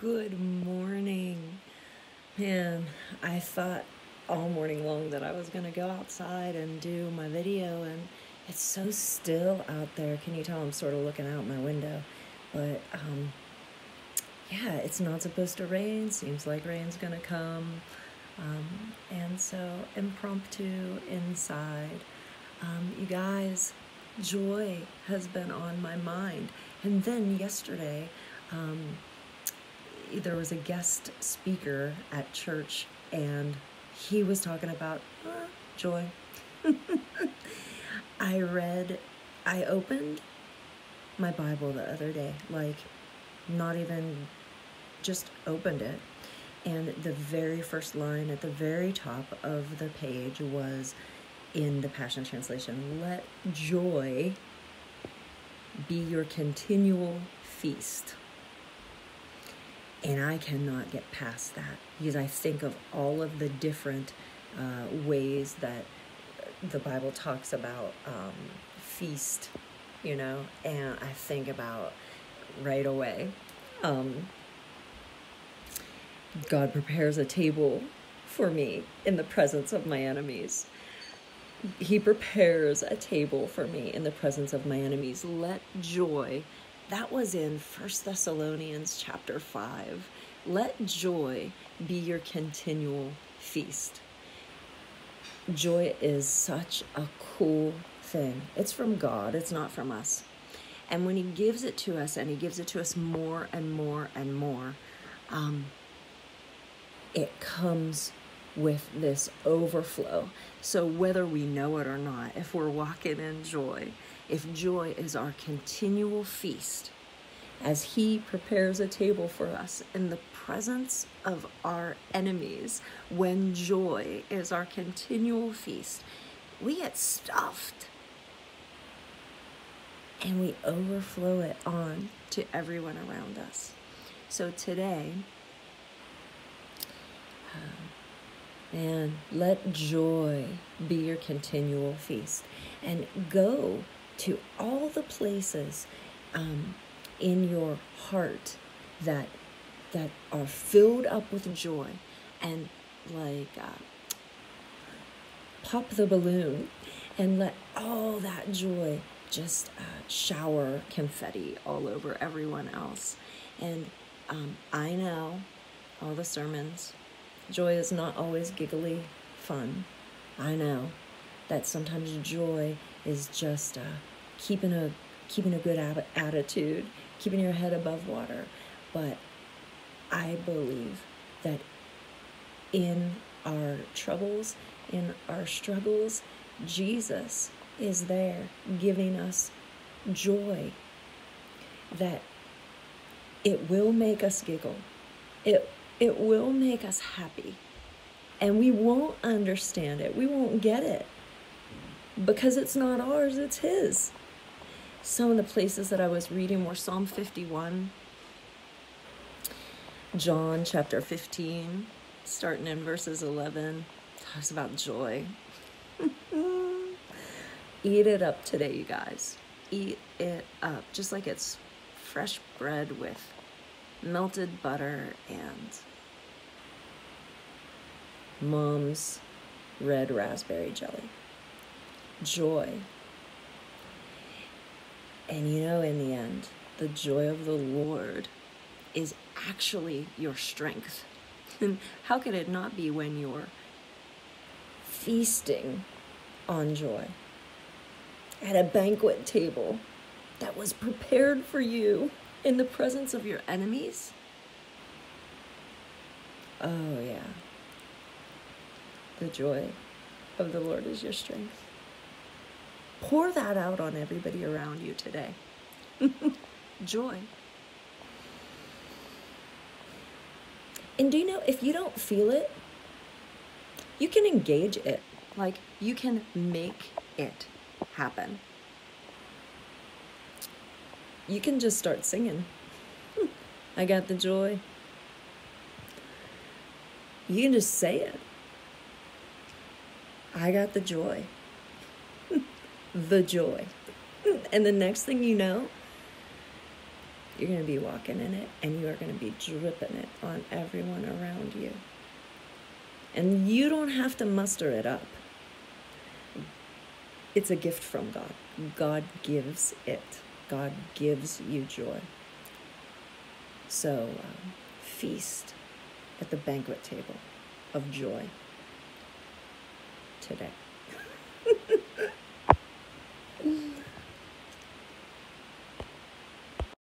Good morning. Man, I thought all morning long that I was going to go outside and do my video, and it's so still out there. Can you tell I'm sort of looking out my window? But yeah, it's not supposed to rain. Seems like rain's going to come. And so impromptu inside. You guys, joy has been on my mind. And then yesterday, there was a guest speaker at church, and he was talking about joy. I opened my Bible the other day, like not even just opened it, and the very first line at the very top of the page was in the Passion Translation, "Let joy be your continual feast." And I cannot get past that, because I think of all of the different ways that the Bible talks about feast, and I think about right away, God prepares a table for me in the presence of my enemies. He prepares a table for me in the presence of my enemies. Let joy, that was in 1 Thessalonians chapter 5. Let joy be your continual feast. Joy is such a cool thing. It's from God. It's not from us. And when he gives it to us, and he gives it to us more and more and more, it comes with this overflow. So whether we know it or not, if we're walking in joy, if joy is our continual feast, as he prepares a table for us in the presence of our enemies, when joy is our continual feast, we get stuffed and we overflow it on to everyone around us. So today, and let joy be your continual feast, and go to all the places in your heart that are filled up with joy, and pop the balloon and let all that joy just shower confetti all over everyone else. And I know all the sermons, joy is not always giggly fun. I know that sometimes joy is just keeping a good attitude, keeping your head above water. But I believe that in our troubles, in our struggles, Jesus is there giving us joy, that it will make us giggle. It will make us happy. And we won't understand it. We won't get it, because it's not ours, it's his. Some of the places that I was reading were Psalm 51, John chapter 15, starting in verses 11, talks about joy. Eat it up today, you guys. Eat it up, just like it's fresh bread with melted butter and mom's red raspberry jelly. Joy. And in the end, the joy of the Lord is actually your strength. And how could it not be when you're feasting on joy at a banquet table that was prepared for you in the presence of your enemies? Oh yeah. The joy of the Lord is your strength. Pour that out on everybody around you today. Joy. And do you know, if you don't feel it, you can engage it. Like, you can make it happen. You can just start singing. I got the joy. You can just say it. I got the joy. The joy. And the next thing you know, You're going to be walking in it, and you are going to be dripping it on everyone around you. And you don't have to muster it up. It's a gift from God. God gives it. God gives you joy. So feast at the banquet table of joy today.